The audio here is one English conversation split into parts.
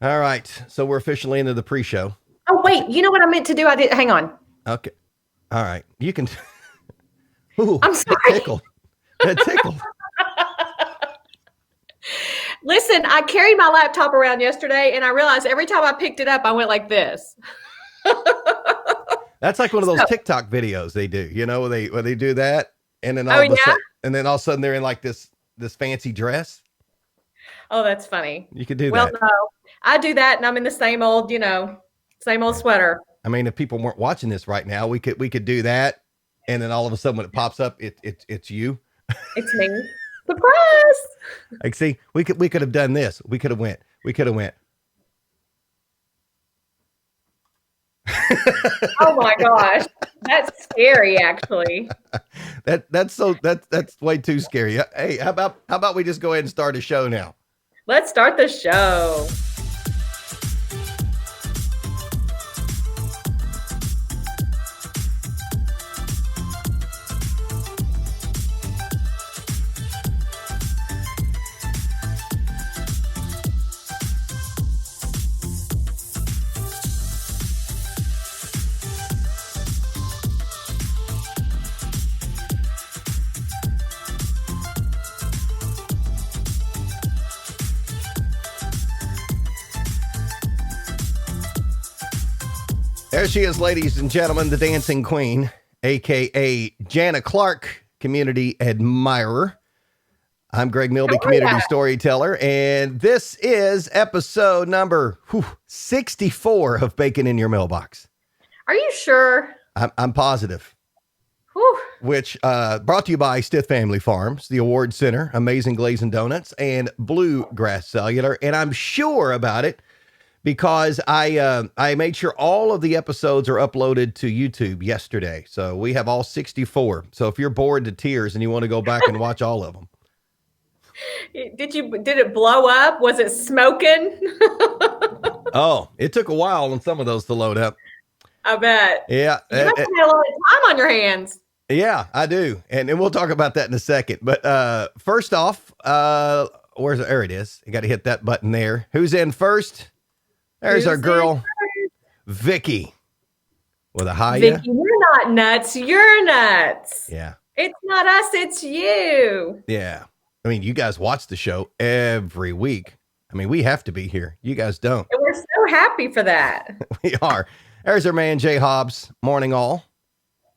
All right. So we're officially into the pre-show. Oh, wait. You know what I meant to do? I did. Hang on. Okay. All right. You can. Ooh, I'm that sorry. tickled. That tickled. Listen, I carried my laptop around yesterday and I realized every time I picked it up, I went like this. That's like one of those So, TikTok videos they do. Where they do that, and then oh, all of a yeah. sudden, all of a sudden they're in like this fancy dress. Oh, that's funny. You could do Well, that. no, I do that and I'm in the same old, same old Yeah. sweater. I mean, if people weren't watching this right now, we could do that, and then all of a sudden when it pops up, it's you. It's me. Surprise. Like, see, we could have done this. We could have went. Oh my gosh. That's scary, actually. That's way too scary. Hey, how about we just go ahead and start a show now? Let's start the show. There she is, ladies and gentlemen, the dancing queen, aka Jana Clark, community admirer. I'm Greg Milby, community storyteller, and this is episode number 64 of Bacon in Your Mailbox. Are you sure? I'm positive. Whew. Which brought to you by Stith Family Farms, the Award Center, Amazing Glazing Donuts, and Bluegrass Cellular. And I'm sure about it because I made sure all of the episodes are uploaded to YouTube yesterday. So we have all 64. So if you're bored to tears and you want to go back and watch all of them. Did it blow up? Was it smoking? Oh, it took a while on some of those to load up. I bet. Yeah. You must have had a lot of time on your hands. Yeah, I do. And we'll talk about that in a second. But first off, there it is. You got to hit that button there. Who's in first? There's our girl, Vicky, with a hi. Vicky, you're not nuts. You're nuts. Yeah. It's not us. It's you. Yeah. I mean, you guys watch the show every week. I mean, we have to be here. You guys don't. And we're so happy for that. We are. There's our man, Jay Hobbs. Morning, all.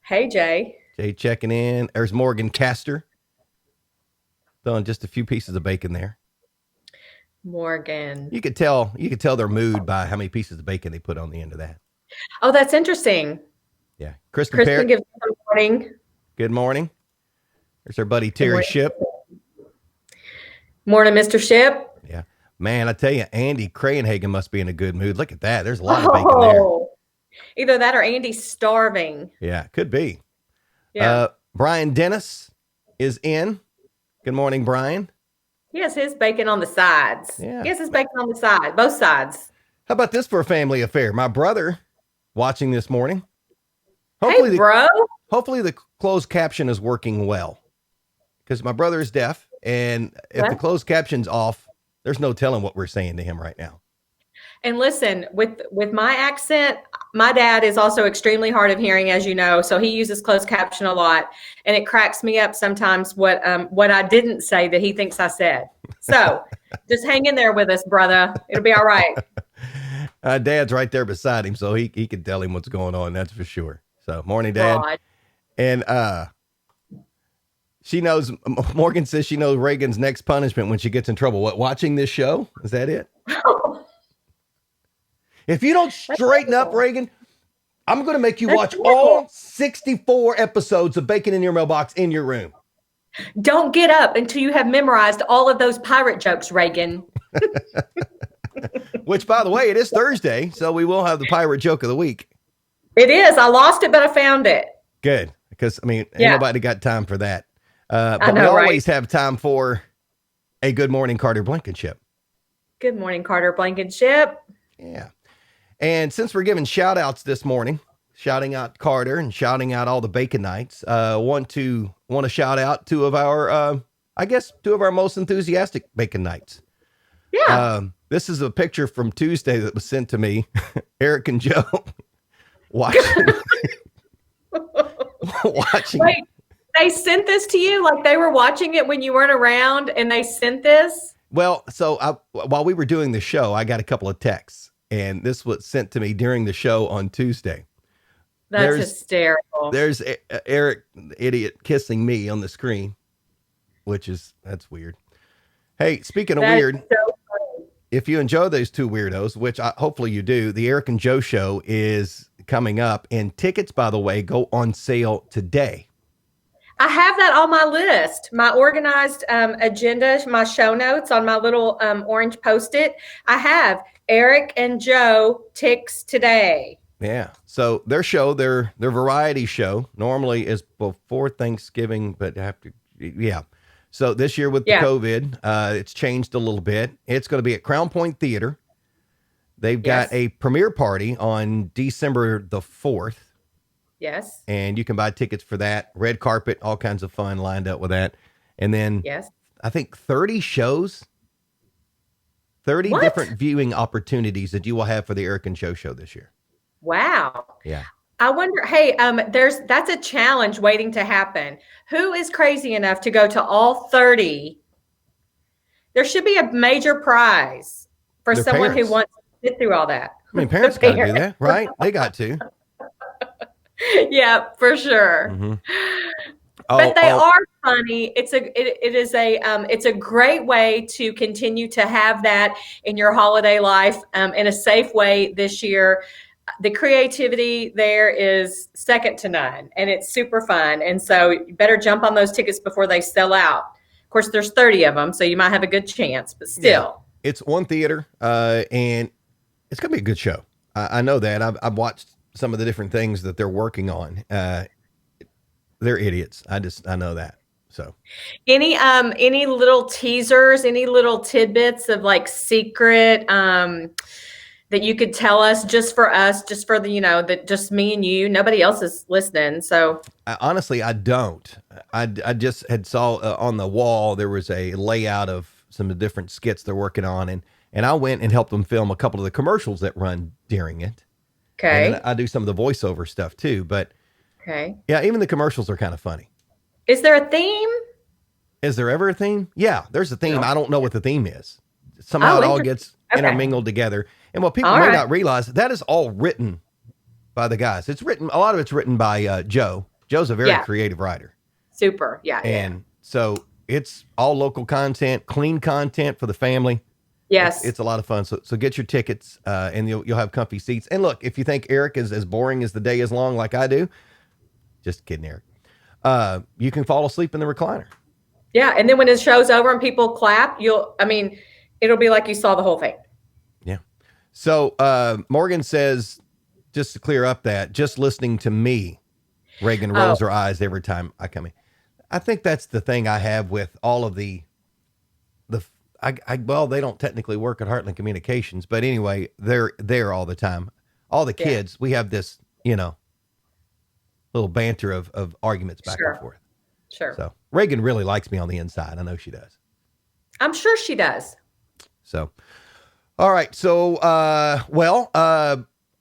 Hey, Jay. Jay checking in. There's Morgan Castor. Throwing just a few pieces of bacon there. Morgan. You could tell their mood by how many pieces of bacon they put on the end of that. Oh, that's interesting. Yeah. Kristen gives good morning. Good morning. There's our buddy Terry Ship. Morning, Mr. Ship. Yeah. Man, I tell you, Andy Crayenhagen must be in a good mood. Look at that. There's a lot of bacon there. Either that or Andy's starving. Yeah, could be. Yeah. Brian Dennis is in. Good morning, Brian. He has his bacon on the sides. Yeah. He has his bacon on the side, both sides. How about this for a family affair? My brother watching this morning. Hey, bro. Hopefully the closed caption is working well. Because my brother is deaf, and if the closed caption's off, there's no telling what we're saying to him right now. And listen, with my accent, my dad is also extremely hard of hearing, as you know, so he uses closed caption a lot, and it cracks me up sometimes what I didn't say that he thinks I said. So just hang in there with us, brother. It'll be all right. Dad's right there beside him, so he can tell him what's going on. That's for sure. So morning, Dad. God. And she knows. Morgan says she knows Reagan's next punishment when she gets in trouble. What? Watching this show? Is that it? If you don't straighten up, Reagan, I'm going to make you watch all 64 episodes of Bacon in Your Mailbox in your room. Don't get up until you have memorized all of those pirate jokes, Reagan. Which, by the way, it is Thursday, so we will have the pirate joke of the week. It is. I lost it, but I found it. Good. Because, I mean, ain't nobody got time for that. But we always have time for a Good Morning Carter Blankenship. Good morning, Carter Blankenship. Yeah. And since we're giving shout outs this morning, shouting out Carter and shouting out all the Bacon Nights, want to shout out two of our most enthusiastic Bacon Nights. Yeah. This is a picture from Tuesday that was sent to me. Eric and Joe watching. watching. Wait, they sent this to you? Like they were watching it when you weren't around and they sent this? Well, so while we were doing the show, I got a couple of texts, and this was sent to me during the show on Tuesday. That's hysterical. There's Eric, the idiot, kissing me on the screen, that's weird. Hey, speaking of weird, so if you enjoy those two weirdos, which hopefully you do, the Eric and Joe show is coming up, and tickets, by the way, go on sale today. I have that on my list, my organized agenda, my show notes on my little orange Post-it. I have Eric and Joe ticks today. Yeah. So their show, their variety show normally is before Thanksgiving, but after, yeah. So this year with the COVID, it's changed a little bit. It's going to be at Crown Point Theater. They've got a premiere party on December the 4th. Yes. And you can buy tickets for that. Red carpet, all kinds of fun lined up with that. And then I think 30 shows, 30 different viewing opportunities that you will have for the Eric and Joe show this year. Wow. Yeah. I wonder, hey, that's a challenge waiting to happen. Who is crazy enough to go to all 30? There should be a major prize for someone who wants to sit through all that. I mean, parents got to do that, right? They got to. Yeah, for sure. Mm-hmm. But they are funny. It's a great way to continue to have that in your holiday life in a safe way this year. The creativity there is second to none, and it's super fun. And so you better jump on those tickets before they sell out. Of course, there's 30 of them, so you might have a good chance, but still. Yeah. It's one theater, and it's going to be a good show. I know that. I've watched some of the different things that they're working on. They're idiots. I know that. So any little teasers, any little tidbits of like secret, that you could tell us just for the, that just me and you, nobody else is listening. So honestly, I don't. I just had saw on the wall, there was a layout of some of the different skits they're working on. And I went and helped them film a couple of the commercials that run during it. Okay. And I do some of the voiceover stuff too, but okay. Yeah, even the commercials are kind of funny. Is there a theme? Is there ever a theme? Yeah, there's a theme. No. I don't know what the theme is. Somehow it all gets intermingled together. And what people may not realize, that is all written by the guys. A lot of it's written by Joe. Joe's a very creative writer. Super. Yeah. And so it's all local content, clean content for the family. Yes. It's a lot of fun. So get your tickets and you'll have comfy seats. And look, if you think Eric is as boring as the day is long like I do, just kidding, Eric. You can fall asleep in the recliner. Yeah. And then when the show's over and people clap, it'll be like you saw the whole thing. Yeah. So Morgan says, just to clear up that, just listening to me, Reagan rolls her eyes every time I come in. I think that's the thing I have with all of well, they don't technically work at Heartland Communications, but anyway, they're there all the time. All the kids, we have this, little banter of arguments back and forth. Sure. So Reagan really likes me on the inside. I know she does. I'm sure she does. So, all right. So,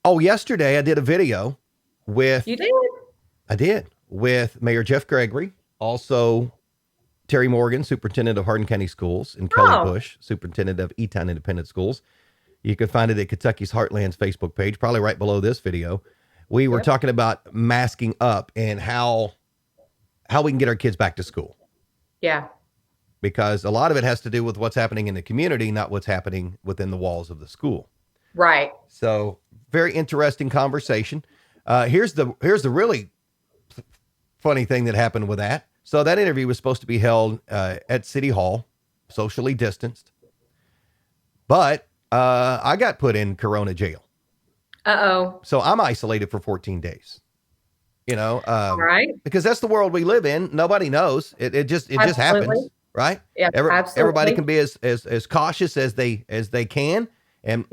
yesterday I did a video with. You did? I did, with Mayor Jeff Gregory, also Terry Morgan, Superintendent of Hardin County Schools, and Kelly Bush, Superintendent of Eton Independent Schools. You can find it at Kentucky's Heartland's Facebook page, probably right below this video. We were talking about masking up and how we can get our kids back to school. Yeah. Because a lot of it has to do with what's happening in the community, not what's happening within the walls of the school. Right. So very interesting conversation. Here's the really funny thing that happened with that. So that interview was supposed to be held at City Hall, socially distanced. But I got put in Corona jail. Uh-oh. So I'm isolated for 14 days. Right. Because that's the world we live in. Nobody knows. It just happens, right? Yeah, absolutely. Everybody can be as cautious as they can. And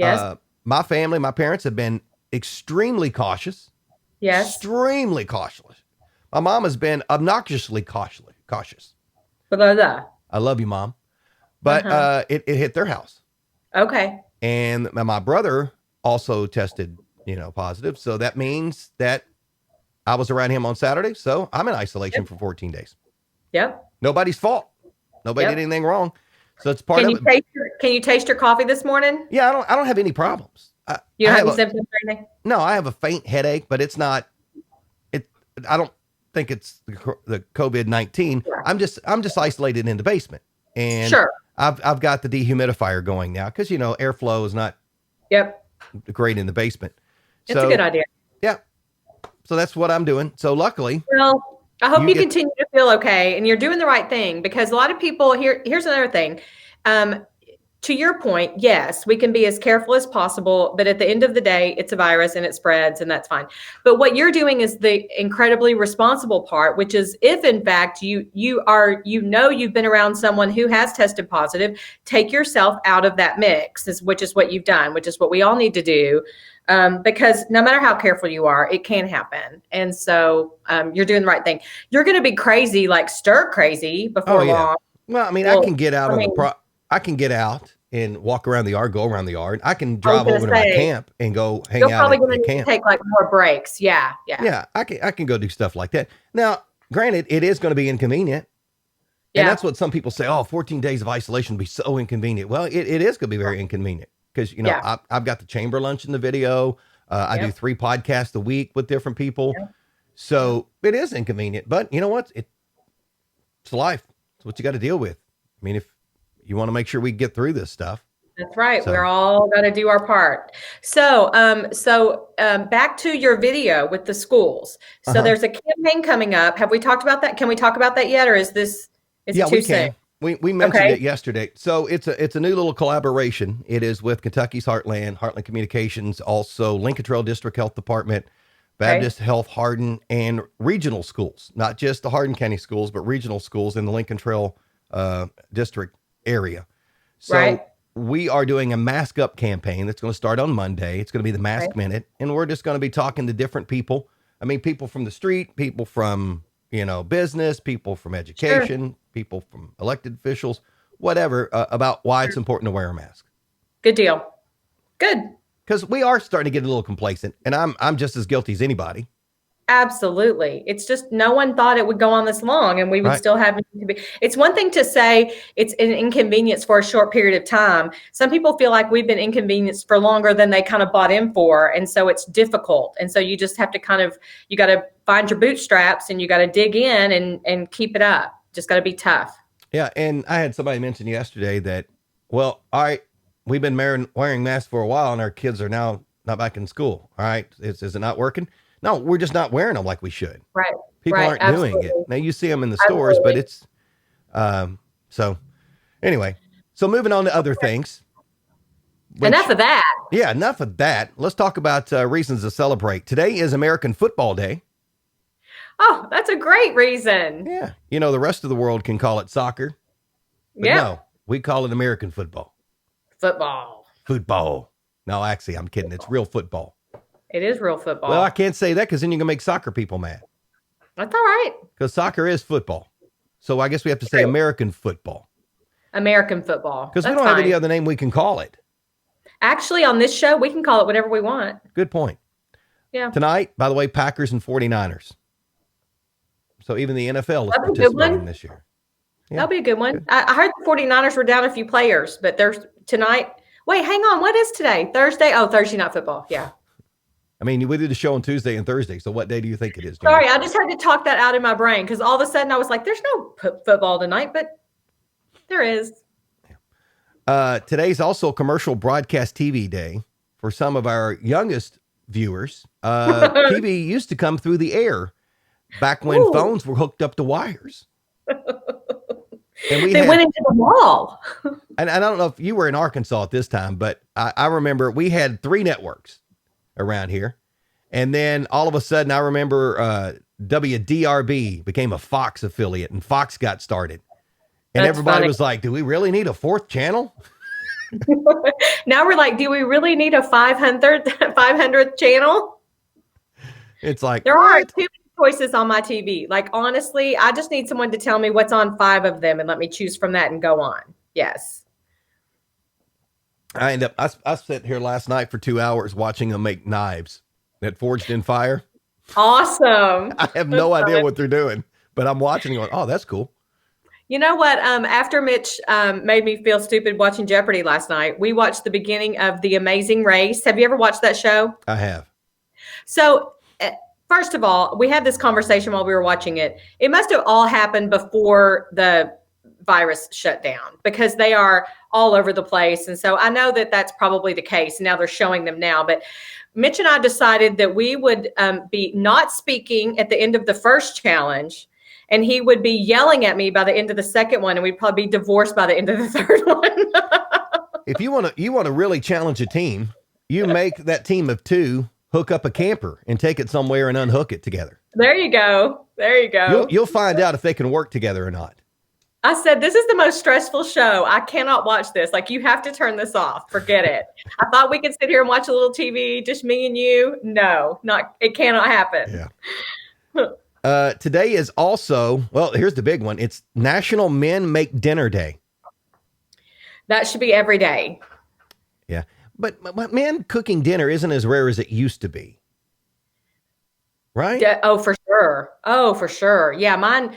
my family, my parents have been extremely cautious. Yes. Extremely cautious. My mom has been obnoxiously cautious. I love you, Mom. But it hit their house. Okay. and my brother also tested, positive. So that means that I was around him on Saturday. So I'm in isolation for 14 days. Yep. Nobody's fault. Nobody did anything wrong. So it's part of it. Can you taste your coffee this morning? Yeah, I don't have any problems. You don't have any symptoms or anything? No, I have a faint headache, but it's not. I don't think it's the COVID-19. Yeah. I'm just isolated in the basement, and sure. I've got the dehumidifier going now because airflow is not great in the basement. It's a good idea. Yeah. So that's what I'm doing. So luckily, well, I hope you continue to feel okay, and you're doing the right thing, because a lot of people here's another thing. To your point, yes, we can be as careful as possible, but at the end of the day, it's a virus and it spreads, and that's fine. But what you're doing is the incredibly responsible part, which is if in fact you've been around someone who has tested positive, take yourself out of that mix, which is what you've done, which is what we all need to do. Because no matter how careful you are, it can happen. And so you're doing the right thing. You're going to be crazy, like stir crazy before long. Well, I mean, I can get out I can get out and walk around the yard, go around the yard. I can drive over to my camp and go hang out at the camp. You're probably going to take like more breaks. Yeah. Yeah, I can go do stuff like that. Now, granted, it is going to be inconvenient. And that's what some people say, 14 days of isolation would be so inconvenient. Well, it is going to be very inconvenient because, I've got the chamber lunch in the video. I do 3 podcasts a week with different people. Yeah. So it is inconvenient, but you know what? It's life. It's what you got to deal with. I mean, if you want to make sure we get through this stuff. That's right. So. We're all got to do our part. So, back to your video with the schools. So there's a campaign coming up. Have we talked about that? Can we talk about that yet? Or is it too soon? We mentioned it yesterday. So it's a new little collaboration. It is with Kentucky's Heartland Communications, also Lincoln Trail District Health Department, Baptist Health Hardin, and regional schools, not just the Hardin County schools, but regional schools in the Lincoln Trail district area. So we are doing a mask up campaign that's going to start on Monday. It's going to be the Mask Minute, and we're just going to be talking to different people. I mean, people from the street, people from, business, people from education, people from elected officials, whatever, about why it's important to wear a mask. Good deal. Good. Because we are starting to get a little complacent, and I'm just as guilty as anybody. Absolutely. It's just no one thought it would go on this long, and we would still have to be. It's one thing to say it's an inconvenience for a short period of time. Some people feel like we've been inconvenienced for longer than they kind of bought in for. And so it's difficult. And so you just have to you got to find your bootstraps and you got to dig in and keep it up. Just got to be tough. Yeah. And I had somebody mention yesterday that, well, all right, we've been wearing masks for a while and our kids are now not back in school. All right. Is it not working? No, we're just not wearing them like we should. Right. People aren't doing it. Now you see them in the stores, but it's, so anyway, so moving on to other things. Enough of that. Yeah. Enough of that. Let's talk about reasons to celebrate. Today is American Football Day. Oh, that's a great reason. Yeah. The rest of the world can call it soccer. But no, we call it American football. Football. No, actually, I'm kidding. It's real football. It is real football. Well, I can't say that because then you're going to make soccer people mad. That's all right. Because soccer is football. So I guess we have to say American football. American football. Because we don't have any other name we can call it. Actually, on this show, we can call it whatever we want. Good point. Yeah. Tonight, by the way, Packers and 49ers. So even the NFL is participating this year. Yeah. That'll be a good one. I heard the 49ers were down a few players, but there's tonight. Wait, hang on. What is today? Thursday? Oh, Thursday Night Football. Yeah. I mean, we did the show on Tuesday and Thursday. So what day do you think it is, Jamie? Sorry, I just had to talk that out in my brain because all of a sudden I was like, there's no football tonight, but there is. Today's also Commercial Broadcast TV Day for some of our youngest viewers. TV used to come through the air back when phones were hooked up to wires. And they went into the wall. And I don't know if you were in Arkansas at this time, but I remember we had 3 networks around here. And then all of a sudden, I remember WDRB became a Fox affiliate and Fox got started. And everybody was like, do we really need a 4th channel? Now we're like, do we really need a 500th channel? It's like, there are too many choices on my TV. Like, honestly, I just need someone to tell me what's on 5 of them and let me choose from that and go on. Yes. I sat here last night for 2 hours watching them make knives that forged in fire. Awesome. I have no idea what they're doing, but I'm watching and going, oh, that's cool. You know what? After Mitch made me feel stupid watching Jeopardy last night, we watched the beginning of The Amazing Race. Have you ever watched that show? I have. So, first of all, we had this conversation while we were watching it. It must have all happened before the virus shut down because they are all over the place. And so I know that that's probably the case. Now they're showing them now. But Mitch and I decided that we would be not speaking at the end of the first challenge. And he would be yelling at me by the end of the second one, and we'd probably be divorced by the end of the third one. If you want to really challenge a team, you make that team of two hook up a camper and take it somewhere and unhook it together. There you go. There you go. You'll find out if they can work together or not. I said, this is the most stressful show. I cannot watch this. Like, you have to turn this off. Forget it. I thought we could sit here and watch a little TV, just me and you. No, it cannot happen. Yeah. Today is also, well, here's the big one. It's National Men Make Dinner Day. That should be every day. Yeah. But men cooking dinner isn't as rare as it used to be. Right? Oh, for sure. Oh, for sure. Yeah, mine,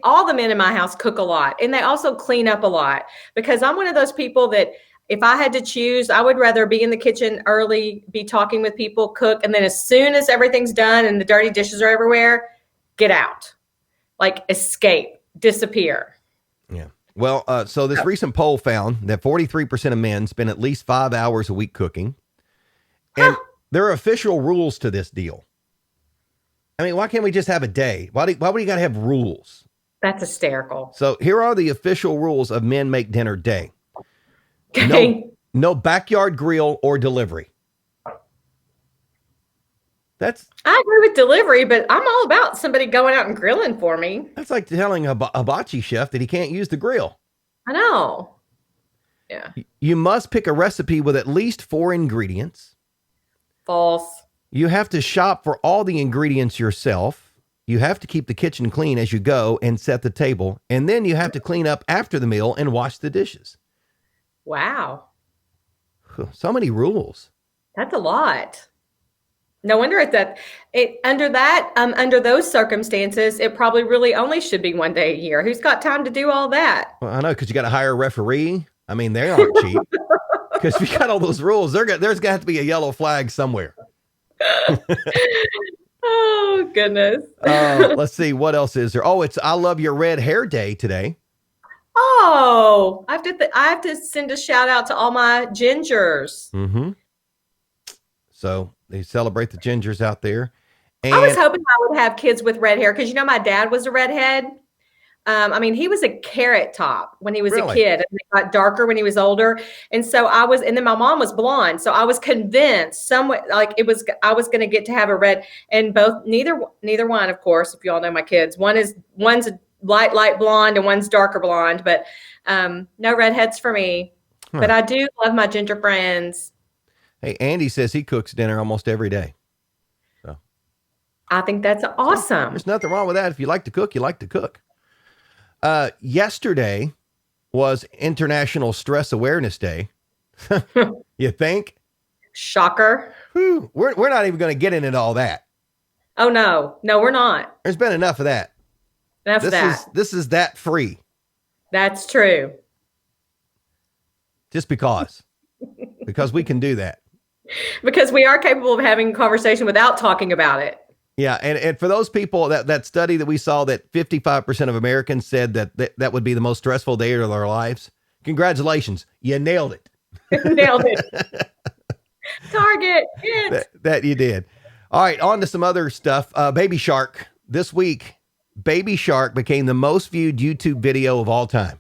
all the men in my house cook a lot, and they also clean up a lot, because I'm one of those people that if I had to choose, I would rather be in the kitchen early, be talking with people, cook, and then as soon as everything's done and the dirty dishes are everywhere, get out. Like, escape, disappear. Yeah. Well, so this recent poll found that 43% of men spend at least 5 hours a week cooking. And there are official rules to this deal. I mean, why can't we just have a day? Why do you got to have rules? That's hysterical. So here are the official rules of Men Make Dinner Day. Okay. No backyard grill or delivery. I agree with delivery, but I'm all about somebody going out and grilling for me. That's like telling a hibachi chef that he can't use the grill. I know. Yeah. You must pick a recipe with at least 4 ingredients. False. You have to shop for all the ingredients yourself. You have to keep the kitchen clean as you go and set the table. And then you have to clean up after the meal and wash the dishes. Wow. So many rules. That's a lot. No wonder under those circumstances, it probably really only should be one day a year. Who's got time to do all that? Well, I know, because you got to hire a referee. I mean, they aren't cheap. Because if you got all those rules, there's got to be a yellow flag somewhere. Oh, goodness. Let's see. What else is there? Oh, it's I Love Your Red Hair Day today. Oh, I have to send a shout out to all my gingers. Mm-hmm. So they celebrate the gingers out there. And I was hoping I would have kids with red hair because, my dad was a redhead. I mean, he was a carrot top when he was a kid, and it got darker when he was older. And so and then my mom was blonde. So I was convinced I was going to get to have a red, and neither one, of course, if you all know my kids, one's a light blonde and one's darker blonde, but no redheads for me. Huh. But I do love my ginger friends. Hey, Andy says he cooks dinner almost every day. So I think that's awesome. There's nothing wrong with that. If you like to cook, you like to cook. Yesterday was International Stress Awareness Day. You think? Shocker. Whew, we're not even going to get into all that. Oh, no, we're not. There's been enough of that. This is that free. That's true. Just because we can do that. Because we are capable of having a conversation without talking about it. Yeah, and for those people, that study that we saw, that 55% of Americans said that would be the most stressful day of their lives. Congratulations, you nailed it. Nailed it. Target. That you did. All right, on to some other stuff. Baby Shark. This week, Baby Shark became the most viewed YouTube video of all time.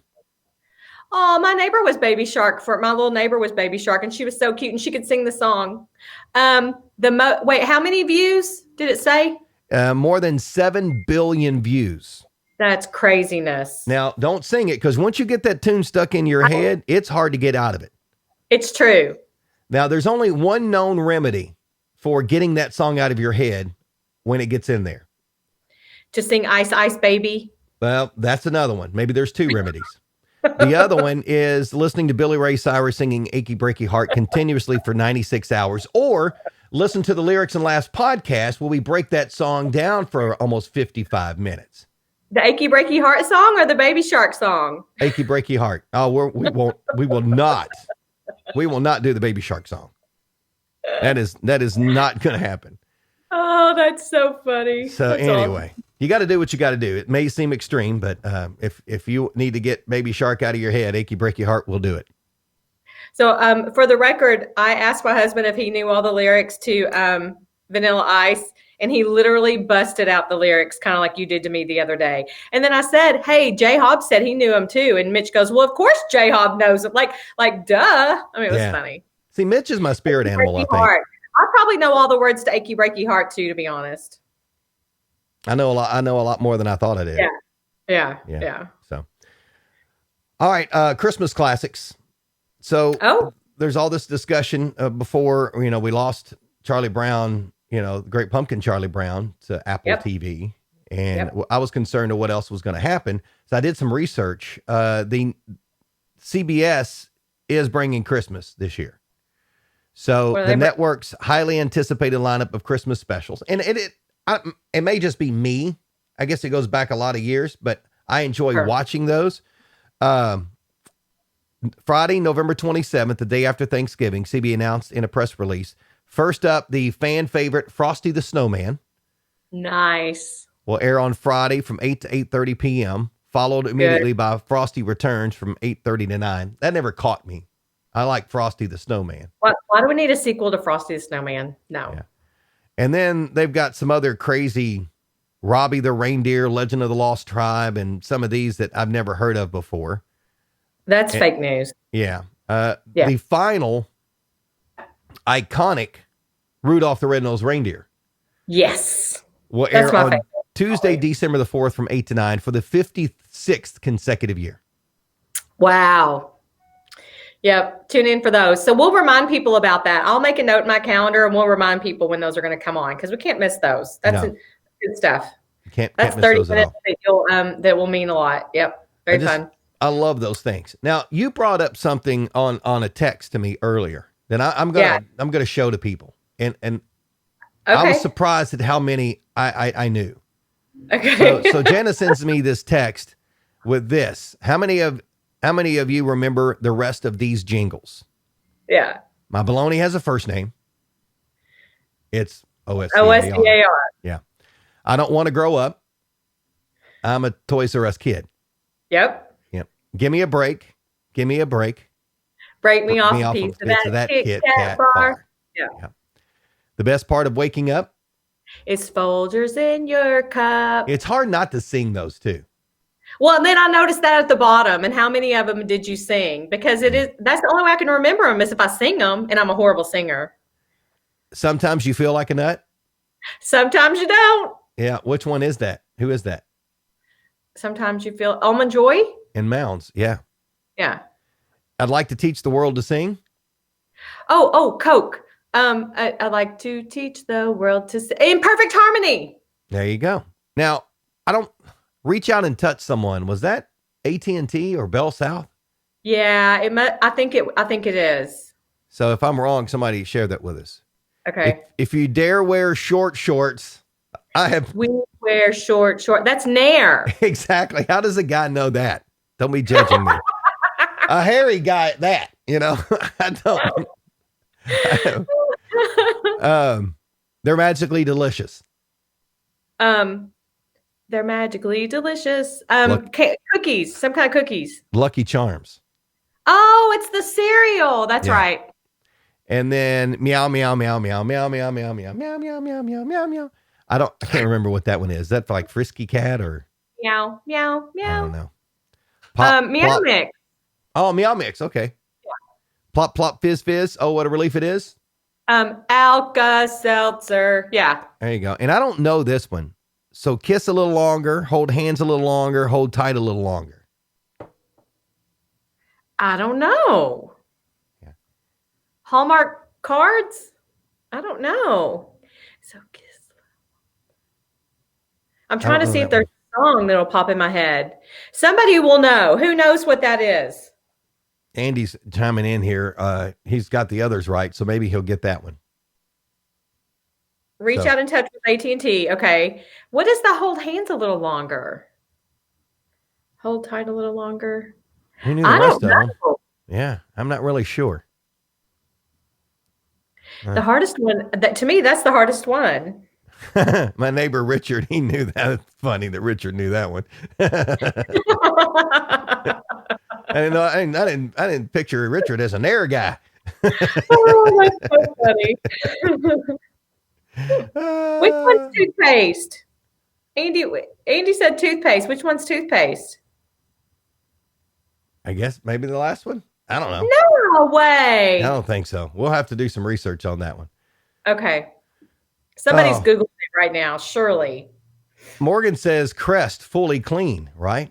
Oh, my neighbor was Baby Shark. My little neighbor was Baby Shark, and she was so cute, and she could sing the song. Wait, how many views did it say? More than 7 billion views. That's craziness. Now, don't sing it, because once you get that tune stuck in your head, it's hard to get out of it. It's true. Now, there's only one known remedy for getting that song out of your head when it gets in there. To sing Ice Ice Baby? Well, that's another one. Maybe there's 2 remedies. The other one is listening to Billy Ray Cyrus singing Achy Breaky Heart continuously for 96 hours, or listen to the lyrics in last podcast where we break that song down for almost 55 minutes. The Achy Breaky Heart song or the Baby Shark song? Achy Breaky Heart. Oh, we will not do the Baby Shark song. That is not going to happen. Oh, that's so funny. So that's anyway, awesome. you got to do what you got to do. It may seem extreme, but if you need to get Baby Shark out of your head, Achy Breaky Heart will do it. So for the record, I asked my husband if he knew all the lyrics to Vanilla Ice, and he literally busted out the lyrics, kind of like you did to me the other day. And then I said, hey, J-Hob said he knew them too. And Mitch goes, well, of course J-Hob knows it. Like, duh. I mean, it was funny. See, Mitch is my spirit animal, I think. Heart. I probably know all the words to Achy Breaky Heart too, to be honest. I know a lot more than I thought I did. Yeah. So, all right, Christmas classics. So, there's all this discussion before, we lost Charlie Brown, the Great Pumpkin Charlie Brown to Apple TV. And I was concerned of what else was going to happen. So I did some research. The CBS is bringing Christmas this year. So the network's highly anticipated lineup of Christmas specials, and it may just be me. I guess it goes back a lot of years, but I enjoy watching those. Friday, November 27th, the day after Thanksgiving, CB announced in a press release. First up, the fan favorite Frosty the Snowman. Nice. Will air on Friday from 8 to 8:30 p.m., followed immediately by Frosty Returns from 8:30 to 9. That never caught me. I like Frosty the Snowman. Why do we need a sequel to Frosty the Snowman? No. Yeah. And then they've got some other crazy Robbie the Reindeer, Legend of the Lost Tribe, and some of these that I've never heard of before. That's fake news. Yeah. The final iconic Rudolph the Red-Nosed Reindeer. Yes. Will air on Tuesday, December the 4th from 8 to 9 for the 56th consecutive year. Wow. Yep. Tune in for those. So we'll remind people about that. I'll make a note in my calendar and we'll remind people when those are going to come on because we can't miss those. That's good stuff. That's 30 minutes that will mean a lot. Yep. Very fun. I love those things. Now, you brought up something on a text to me earlier that I'm gonna show to people. And I was surprised at how many I knew. Okay. So Jenna sends me this text with this. How many of you remember the rest of these jingles? Yeah. My baloney has a first name. It's OSCAR. OSCAR. Yeah. I don't want to grow up. I'm a Toys R Us kid. Yep. Give me a break. Give me a break. Break me off a piece of that Kit Kat bar. Yeah. The best part of waking up is Folgers in your cup. It's hard not to sing those too. Well, and then I noticed that at the bottom. And how many of them did you sing? Because that's the only way I can remember them is if I sing them, and I'm a horrible singer. Sometimes you feel like a nut. Sometimes you don't. Yeah. Which one is that? Who is that? Sometimes you feel Almond Joy. And Mounds. Yeah. Yeah. I'd like to teach the world to sing. Oh, Coke. I like to teach the world to sing in perfect harmony. There you go. Now, I don't reach out and touch someone. Was that AT&T or Bell South? Yeah, I think it is. So if I'm wrong, somebody share that with us. Okay. If you dare wear short shorts, We wear short. That's Nair. Exactly. How does a guy know that? Don't be judging me. A hairy guy at that, I don't. They're magically delicious. They're magically delicious. Cookies, some kind of cookies. Lucky Charms. Oh, it's the cereal. That's right. And then meow, meow, meow, meow, meow, meow, meow, meow, meow, meow, meow, meow, meow, meow. I can't remember what that one is. Is that for like Frisky Cat or? Meow, meow, meow. I don't know. Meow Mix. Oh, Meow Mix. Okay. Yeah. Plop, plop, fizz, fizz. Oh, what a relief it is. Alka-Seltzer. Yeah. There you go. And I don't know this one. So kiss a little longer, hold hands a little longer, hold tight a little longer. I don't know. Yeah. Hallmark cards? I don't know. So kiss. I'm trying to see if there's a song that'll pop in my head. Somebody will know. Who knows what that is? Andy's chiming in here. He's got the others right, so maybe he'll get that one. Reach out and touch with AT&T. Okay. What is the hold hands a little longer? Hold tight a little longer. Who knew the rest of them? Yeah, I'm not really sure. The hardest one, to me, that's the hardest one. My neighbor Richard, he knew that. It's funny that Richard knew that one. I didn't picture Richard as an air guy. Oh, that's so funny. Which one's toothpaste? Andy said toothpaste. Which one's toothpaste? I guess maybe the last one. I don't know. No way. I don't think so. We'll have to do some research on that one. Okay. Somebody's Googling it right now, surely. Morgan says Crest fully clean, right?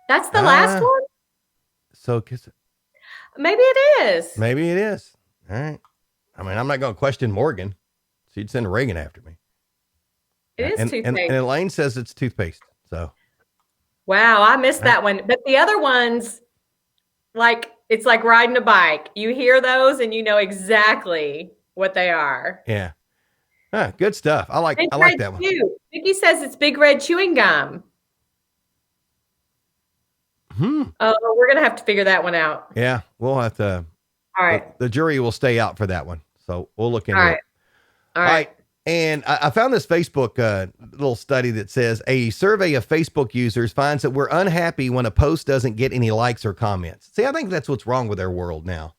That's the last one? So maybe it is. Maybe it is. All right. I mean, I'm not going to question Morgan. She'd send Reagan after me. It is toothpaste. And Elaine says it's toothpaste. So. Wow, I missed that one. But the other ones, it's like riding a bike. You hear those and you know exactly what they are. Yeah. Good stuff. I like that one. Vicky says it's Big Red chewing gum. Oh, we're gonna have to figure that one out. Yeah, we'll have to. All right. The jury will stay out for that one, so we'll look into it. All right. And I found this Facebook little study that says a survey of Facebook users finds that we're unhappy when a post doesn't get any likes or comments. See, I think that's what's wrong with our world now.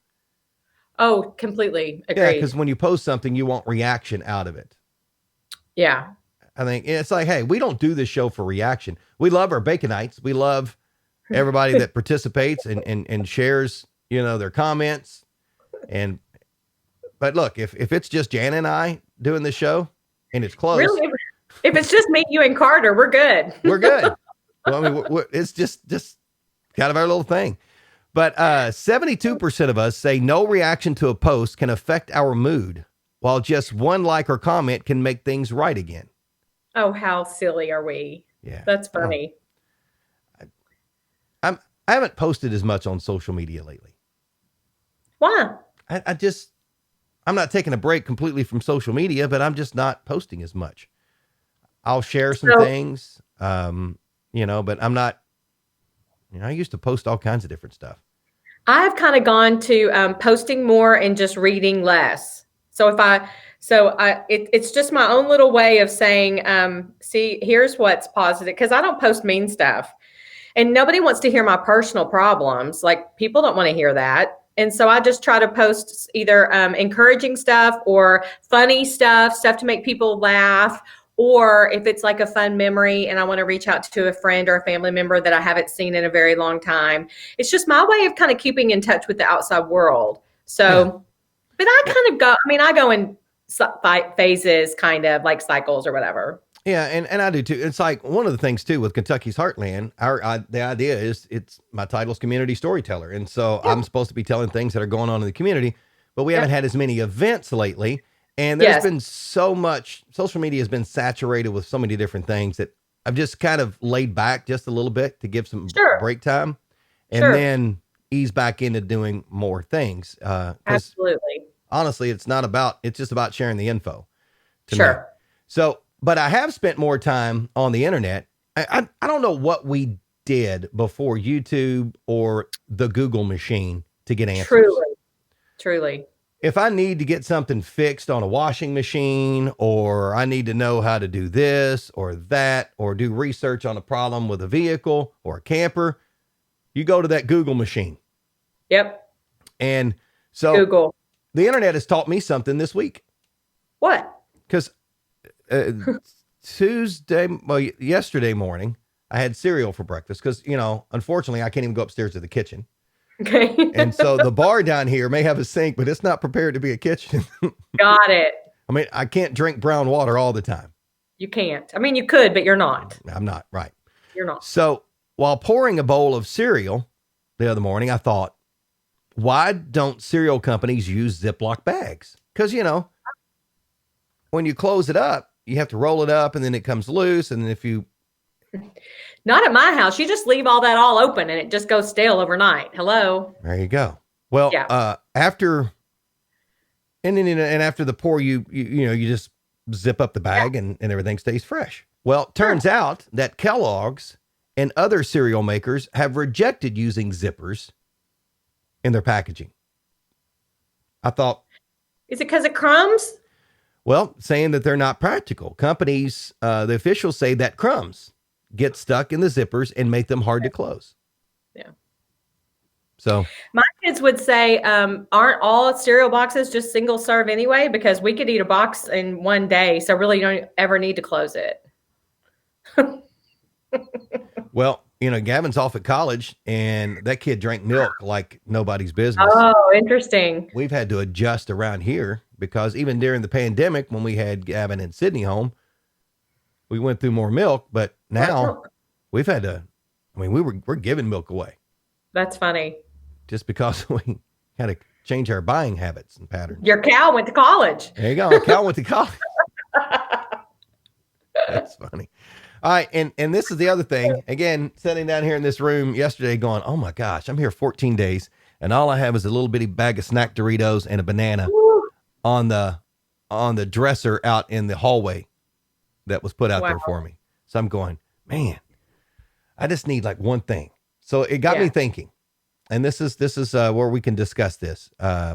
Oh, completely agree. Yeah, because when you post something, you want reaction out of it. Yeah. I think it's like, hey, we don't do this show for reaction. We love our Baconites. We love everybody that participates and shares, their comments. But look, if it's just Jan and I doing the show and it's close. Really? If it's just me, you and Carter, we're good. We're good. Well, I mean, it's just kind of our little thing. But 72% of us say no reaction to a post can affect our mood, while just one like or comment can make things right again. Oh, how silly are we? Yeah. That's funny. I haven't posted as much on social media lately. Why? I'm not taking a break completely from social media, but I'm just not posting as much. I'll share some things, but I'm not, I used to post all kinds of different stuff. I've kind of gone to posting more and just reading less. So it's just my own little way of saying, see, here's what's positive. Cause I don't post mean stuff and nobody wants to hear my personal problems. Like people don't want to hear that. And so I just try to post either encouraging stuff or funny stuff to make people laugh. Or if it's like a fun memory and I want to reach out to a friend or a family member that I haven't seen in a very long time. It's just my way of kind of keeping in touch with the outside world. So, But I go in phases, kind of like cycles or whatever. Yeah. And I do too. It's like one of the things too, with Kentucky's Heartland, the idea is my title's community storyteller. And so I'm supposed to be telling things that are going on in the community, but we haven't had as many events lately. And there's been so much, social media has been saturated with so many different things that I've just kind of laid back just a little bit to give some break time and then ease back into doing more things. Absolutely. Honestly, it's just about sharing the info. To me. So, but I have spent more time on the internet. I don't know what we did before YouTube or the Google machine to get answers. Truly. If I need to get something fixed on a washing machine, or I need to know how to do this or that, or do research on a problem with a vehicle or a camper, you go to that Google machine. Yep. And so Google. The internet has taught me something this week. What? Because yesterday morning, I had cereal for breakfast because, unfortunately, I can't even go upstairs to the kitchen. Okay. And so the bar down here may have a sink, but it's not prepared to be a kitchen. Got it. I mean, I can't drink brown water all the time. You can't. I mean, you could, but you're not. I'm not. Right. You're not. So while pouring a bowl of cereal the other morning, I thought, why don't cereal companies use Ziploc bags? Because, when you close it up, you have to roll it up and then it comes loose. And then if you Not at my house. You just leave all that all open and it just goes stale overnight. Hello. There you go. Well, Yeah. after and after the pour, you just zip up the bag and everything stays fresh. Well, turns out that Kellogg's and other cereal makers have rejected using zippers in their packaging. I thought, Is it because of crumbs? well, saying that they're not practical. Companies, the officials say that crumbs get stuck in the zippers and make them hard to close. Yeah. So My kids would say, aren't all cereal boxes just single serve anyway? Because we could eat a box in one day. So really you don't ever need to close it. well, Gavin's off at college and that kid drank milk like nobody's business. Oh, interesting. We've had to adjust around here because even during the pandemic, when we had Gavin and Sydney home, we went through more milk, but now we've had to, we're giving milk away. That's funny. Just because we had to change our buying habits and patterns. Your cow went to college. There you go. Cal went to college. That's funny. All right. And this is the other thing. Again, sitting down here in this room yesterday going, oh my gosh, I'm here 14 days and all I have is a little bitty bag of snack Doritos and a banana on the dresser out in the hallway that was put out there for me. So I'm going, man, I just need like one thing. So it got me thinking, and this is where we can discuss this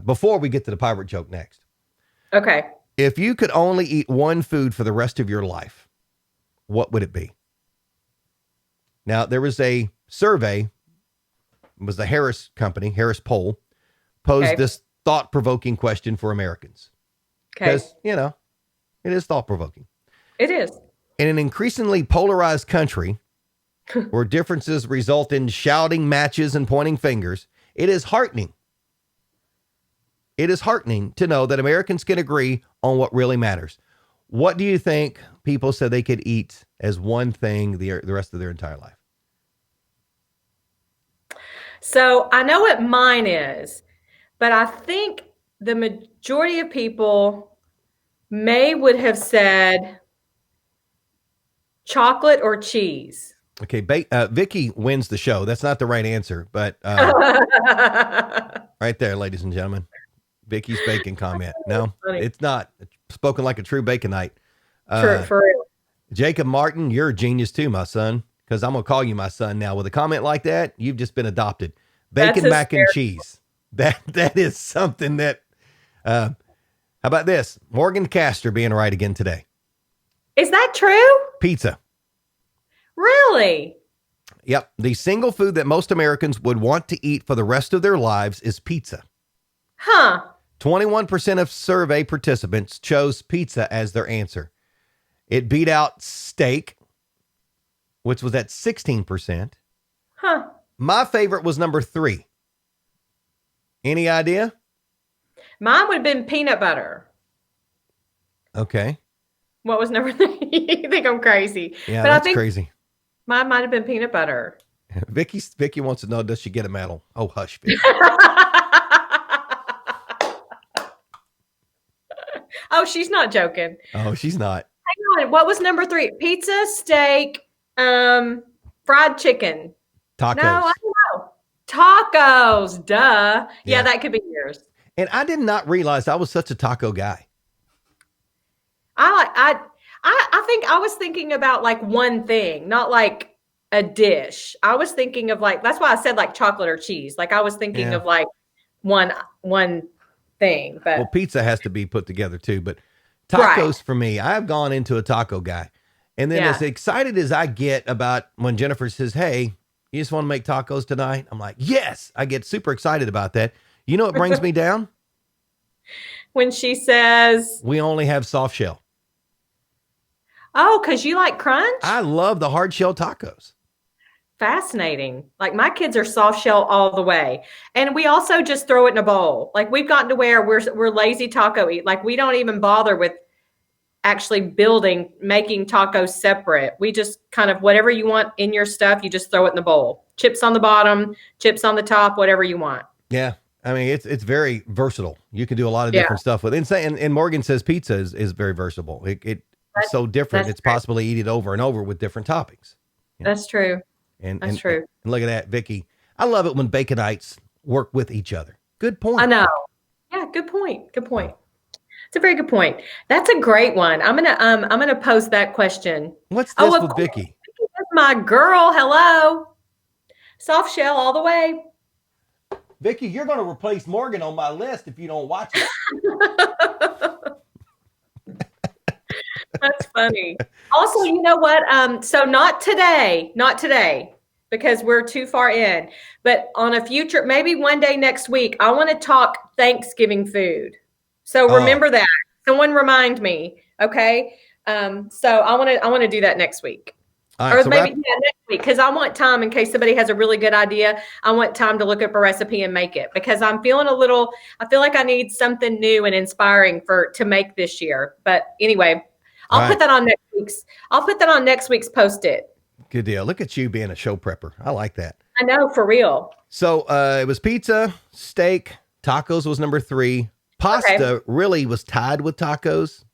before we get to the pirate joke next. Okay. If you could only eat one food for the rest of your life, what would it be? Now, there was a survey, it was the Harris Company, Harris Poll, posed this thought-provoking question for Americans. Because, it is thought-provoking. It is. In an increasingly polarized country where differences result in shouting matches and pointing fingers, it is heartening. It is heartening to know that Americans can agree on what really matters. What do you think people said they could eat as one thing the rest of their entire life? So I know what mine is, but I think the majority of people would have said chocolate or cheese. Okay, Vicky wins the show. That's not the right answer, but right there, ladies and gentlemen, Vicky's bacon comment. No, it's not. It's spoken like a true baconite. True, for real. Jacob Martin, you're a genius too, my son, because I'm going to call you my son now. With a comment like that, you've just been adopted. Bacon, mac and cheese. That is something that, how about this? Morgan Castor being right again today. Is that true? Pizza. Really? Yep. The single food that most Americans would want to eat for the rest of their lives is pizza. Huh. 21% of survey participants chose pizza as their answer. It beat out steak, which was at 16%. Huh. My favorite was number 3. Any idea? Mine would have been peanut butter. Okay. What was number 3? You think I'm crazy? Yeah, but that's I think crazy. Mine might have been peanut butter. Vicky wants to know, does she get a medal? Oh, hush, Vicky. Oh, she's not joking. Oh, she's not. Hang on. What was number 3? Pizza, steak, fried chicken. Tacos. No, I don't know. Tacos. Duh. Yeah, that could be yours. And I did not realize I was such a taco guy. I think I was thinking about like one thing, not like a dish. I was thinking of like, that's why I said like chocolate or cheese. Like I was thinking of like one thing. But well, pizza has to be put together too. But tacos for me, I've gone into a taco guy. And then as excited as I get about when Jennifer says, hey, you just want to make tacos tonight? I'm like, yes, I get super excited about that. You know what brings me down? When she says, we only have soft shell. Oh, because you like crunch? I love the hard shell tacos. Fascinating. Like my kids are soft shell all the way. And we also just throw it in a bowl. Like we've gotten to where we're lazy taco eat. Like we don't even bother with actually making tacos separate. We just kind of whatever you want in your stuff, you just throw it in the bowl. Chips on the bottom, chips on the top, whatever you want. Yeah. I mean, it's very versatile. You can do a lot of different stuff with it. And Morgan says pizza is very versatile. It's so different. It's possible to eat it over and over with different toppings. That's true. And, That's and, true. and look at that, Vicky. I love it when Baconites work with each other. Good point. I know. Yeah, good point. Good point. It's a very good point. That's a great one. I'm gonna post that question. What's Oh, this of with course, Vicky? that's my girl. Hello. Soft shell all the way. Vicky, you're going to replace Morgan on my list if you don't watch it. That's funny. Also, you know what? So not today, because we're too far in, but on a future, maybe one day next week, I want to talk Thanksgiving food. So remember that. Someone remind me. Okay. So I want to do that next week. All right, Or maybe next week, because I want time in case somebody has a really good idea. I want time to look up a recipe and make it because I feel like I need something new and inspiring to make this year. But anyway, I'll put that on next week's post-it. Good deal. Look at you being a show prepper. I like that. I know, for real. So it was pizza, steak, tacos was number 3. Pasta really was tied with tacos.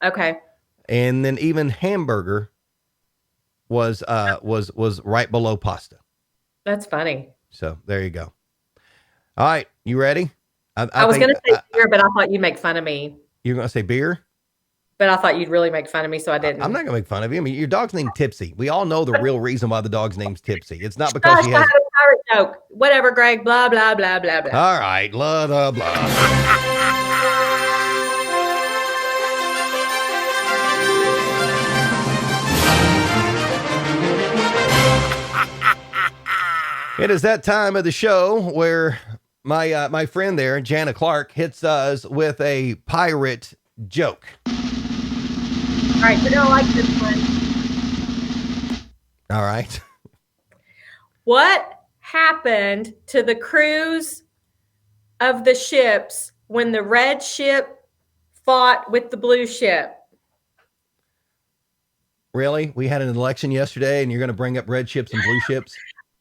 Okay. And then even hamburger was right below pasta. That's funny. So there you go. All right, you ready? I was going to say beer, but I thought you'd make fun of me. You're going to say beer? But I thought you'd really make fun of me, so I didn't. I'm not going to make fun of you. I mean, your dog's named Tipsy. We all know the real reason why the dog's name's Tipsy. It's not because she has... I had a pirate joke. Whatever, Greg. Blah, blah, blah, blah, blah. All right. Blah, blah, blah. It is that time of the show where my friend there, Jana Clark, hits us with a pirate joke. All right, you're gonna like this one. All right. What happened to the crews of the ships when the red ship fought with the blue ship? Really? We had an election yesterday, and you're going to bring up red ships and blue ships?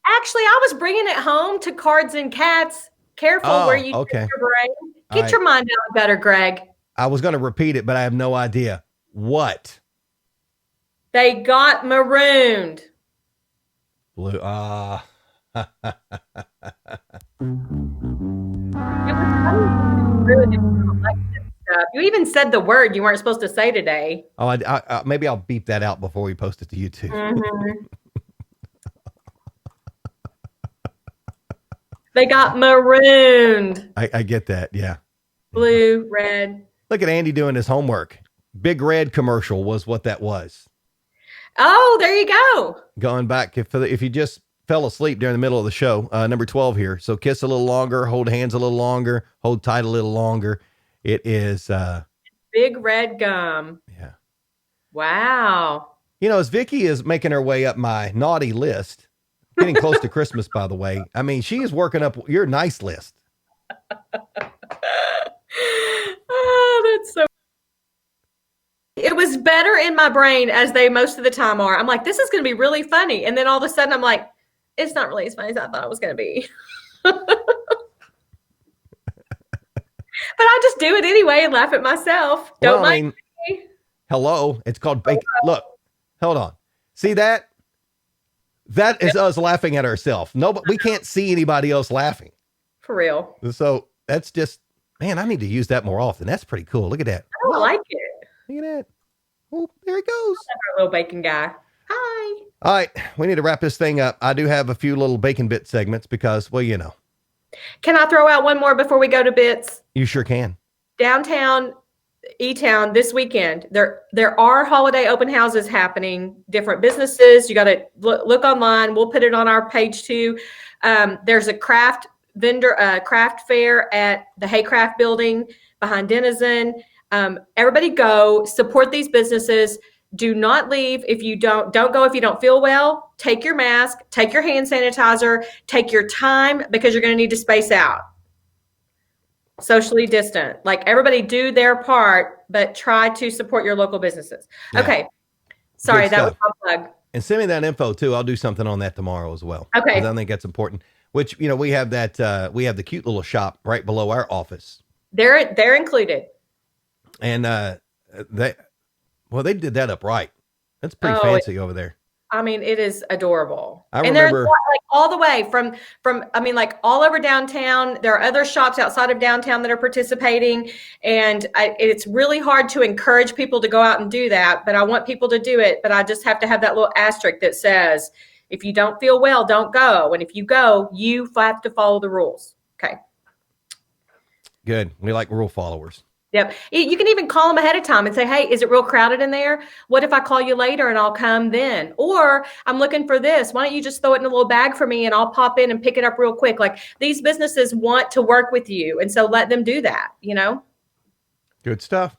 Actually, I was bringing it home to cards and cats. Careful where you take your brain. Get your mind out better, Greg. I was going to repeat it, but I have no idea. What? They got marooned. Blue. It was funny. You even said the word you weren't supposed to say today. Oh, I maybe I'll beep that out before we post it to YouTube. Mm-hmm. They got marooned. I get that. Yeah. Blue, red. Look at Andy doing his homework. Big Red commercial was what that was. Oh, there you go. Going back, if you just fell asleep during the middle of the show, number 12 here. So kiss a little longer, hold hands a little longer, hold tight a little longer. It is Big Red gum. Yeah. Wow. You know, as Vicky is making her way up my naughty list, getting close to Christmas, by the way. I mean, she is working up your nice list. Oh, that's so. It was better in my brain as they most of the time are. I'm like, this is going to be really funny. And then all of a sudden I'm like, it's not really as funny as I thought it was going to be. But I just do it anyway and laugh at myself. Don't mind me. Hello. It's called bacon. Look, hold on. See that? That is us laughing at ourselves. No, but we can't see anybody else laughing. For real. So that's just, man, I need to use that more often. That's pretty cool. Look at that. I like it. Look at that. Oh, there he goes. Our little bacon guy. Hi. All right. We need to wrap this thing up. I do have a few little bacon bit segments because, well, you know. Can I throw out one more before we go to bits? You sure can. Downtown E-Town this weekend. There are holiday open houses happening, different businesses. You got to look online. We'll put it on our page too. There's a craft fair at the Haycraft building behind Denizen. Everybody go support these businesses. Do not leave if you don't go if you don't feel well. Take your mask, take your hand sanitizer, take your time because you're going to need to space out. Socially distant. Like everybody do their part, but try to support your local businesses. Yeah. Okay. Sorry, that was my plug. And send me that info too. I'll do something on that tomorrow as well. Okay. Because I think that's important. Which, you know, we have we have the cute little shop right below our office. They're included. And they did that up right. That's pretty fancy over there. I mean, it is adorable. I And there's remember, like all the way from I mean, like all over downtown. There are other shops outside of downtown that are participating, and it's really hard to encourage people to go out and do that. But I want people to do it. But I just have to have that little asterisk that says, if you don't feel well, don't go. And if you go, you have to follow the rules. Okay. good. We like rule followers. Yep. You can even call them ahead of time and say, hey, is it real crowded in there? What if I call you later and I'll come then? Or I'm looking for this. Why don't you just throw it in a little bag for me and I'll pop in and pick it up real quick? Like, these businesses want to work with you. And so let them do that, you know? Good stuff.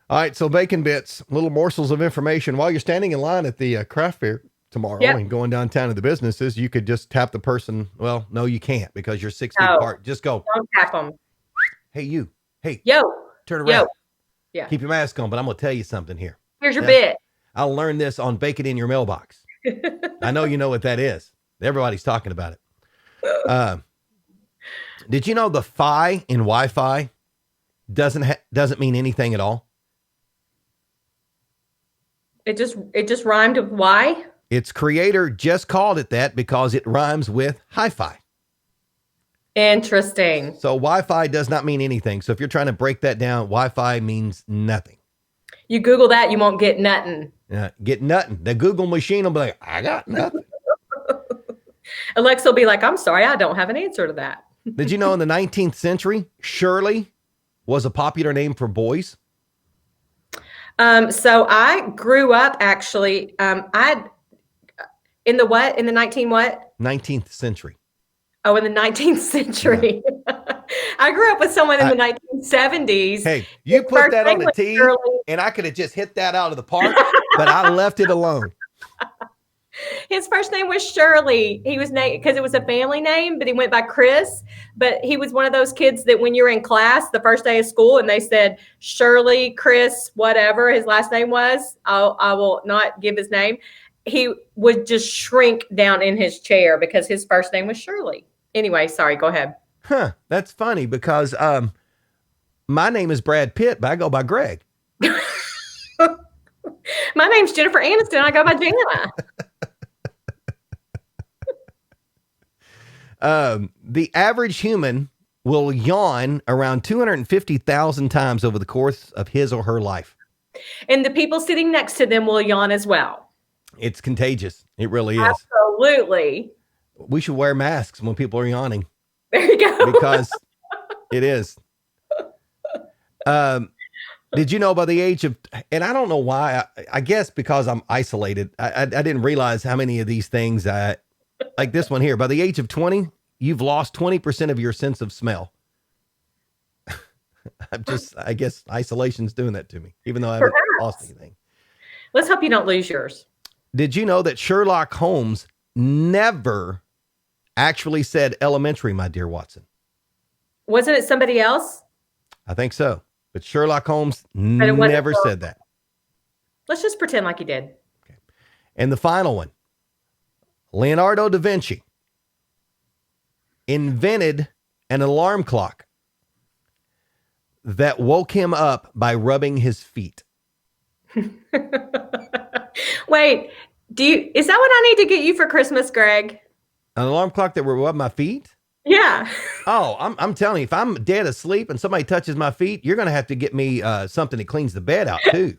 All right. So bacon bits, little morsels of information while you're standing in line at the craft fair tomorrow and going downtown to the businesses. You could just tap the person. Well, no, you can't because you're 6 feet apart. Just go. Don't tap them. Hey, you. Hey, yo, turn around. Yo. Yeah. Keep your mask on, but I'm going to tell you something here. Here's your bit. I'll learn this on Bake It in Your Mailbox. I know you know what that is. Everybody's talking about it. Did you know the Fi in Wi-Fi doesn't mean anything at all? It just rhymed with why? Its creator just called it that because it rhymes with hi-fi. Interesting. So Wi-Fi does not mean anything. So if you're trying to break that down, Wi-Fi means nothing. You Google that, you won't get nothing. Get nothing. The Google machine will be like, I got nothing. Alexa will be like, I'm sorry, I don't have an answer to that. Did you know in the 19th century, Shirley was a popular name for boys? So I grew up actually, in the 19 what? 19th century. Oh, in the 19th century. Yeah. I grew up with someone in the 1970s. Hey, you put that on the tee, and I could have just hit that out of the park, but I left it alone. His first name was Shirley. He was named because it was a family name, but he went by Chris. But he was one of those kids that when you were in class the first day of school and they said Shirley, Chris, whatever his last name was, I will not give his name. He would just shrink down in his chair because his first name was Shirley. Anyway, sorry, go ahead. That's funny because my name is Brad Pitt, but I go by Greg. My name's Jennifer Aniston. I go by Jana. The average human will yawn around 250,000 times over the course of his or her life. And the people sitting next to them will yawn as well. It's contagious. It really is. Absolutely. We should wear masks when people are yawning. There you go. Because it is. Did you know by the age of, and I don't know why, I guess because I'm isolated, I didn't realize how many of these things, like this one here, by the age of 20, you've lost 20% of your sense of smell. I guess isolation's doing that to me, even though I haven't lost anything. Let's hope you don't lose yours. Did you know that Sherlock Holmes never actually said elementary, my dear Watson? Wasn't it somebody else? I think so. But Sherlock Holmes never said that. Let's just pretend like he did. Okay. And the final one, Leonardo da Vinci invented an alarm clock that woke him up by rubbing his feet. Wait, is that what I need to get you for Christmas, Greg? An alarm clock that will rub my feet? Yeah. Oh, I'm telling you, if I'm dead asleep and somebody touches my feet, you're going to have to get me something that cleans the bed out too.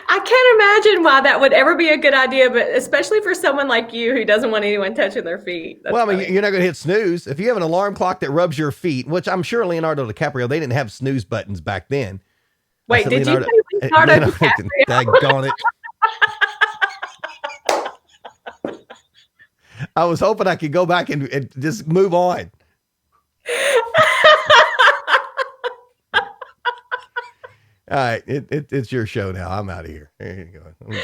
I can't imagine why that would ever be a good idea, but especially for someone like you who doesn't want anyone touching their feet. That's well, I mean, funny. you're not going to hit snooze. If you have an alarm clock that rubs your feet, which I'm sure Leonardo DiCaprio, they didn't have snooze buttons back then. Wait, did you say Leonardo DiCaprio? Daggone it. I was hoping I could go back and just move on. All right, it's your show now. I'm out of here. There you go. When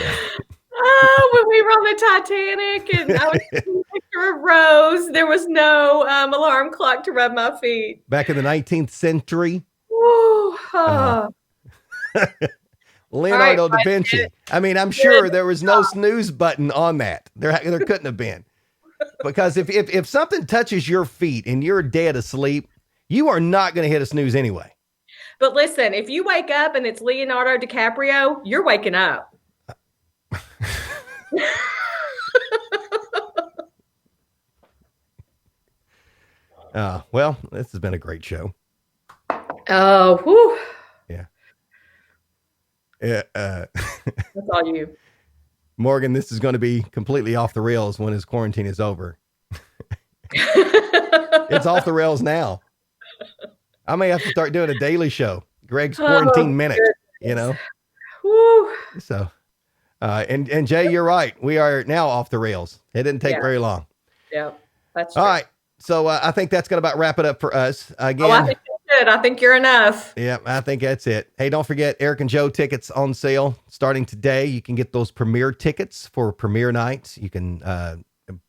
we were on the Titanic and I was taking a picture of Rose, there was no alarm clock to rub my feet. Back in the 19th century. Leonardo da Vinci. I mean, I'm sure there was no snooze button on that. There couldn't have been. Because if something touches your feet and you're dead asleep, you are not going to hit a snooze anyway. But listen, if you wake up and it's Leonardo DiCaprio, you're waking up. Well, this has been a great show. Oh, whew. Yeah. Yeah. That's all you. Morgan, this is going to be completely off the rails when his quarantine is over. It's off the rails now. I may have to start doing a daily show, Greg's Quarantine Minute, goodness. Woo. So, and Jay, you're right. We are now off the rails. It didn't take very long. Yeah, that's true. All right. So I think that's going to about wrap it up for us. Again, I think you're good. I think you're enough. Yeah, I think that's it. Hey, don't forget Eric and Joe tickets on sale starting today. You can get those premiere tickets for premiere nights. You can a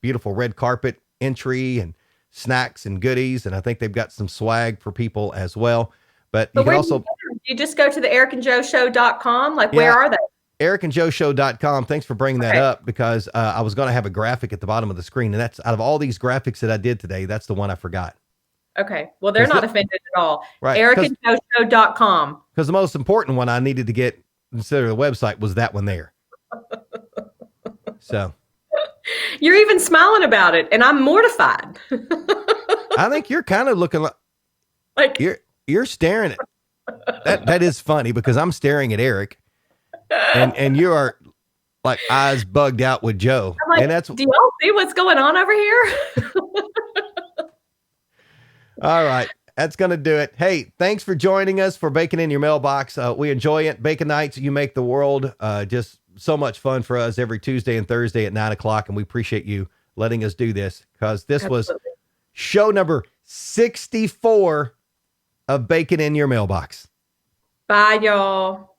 beautiful red carpet entry and snacks and goodies. And I think they've got some swag for people as well. But you can also you just go to the ericandjoeshow.com. Like, where are they? ericandjoeshow.com. Thanks for bringing that up, because I was going to have a graphic at the bottom of the screen, and that's out of all these graphics that I did today, that's the one I forgot. Okay. Well, they're not offended at all. Right. ericandjoeshow.com. Because the most important one I needed to get instead of the website was that one there. So you're even smiling about it, and I'm mortified. I think you're kind of looking like you're staring at that is funny, because I'm staring at Eric and you are like eyes bugged out with Joe. Like, and that's, do y'all see what's going on over here? All right. That's going to do it. Hey, thanks for joining us for Bacon in Your Mailbox. We enjoy it. Bacon Nights, you make the world just so much fun for us every Tuesday and Thursday at 9:00. And we appreciate you letting us do this, because this was show number 64 of Bacon in Your Mailbox. Bye, y'all.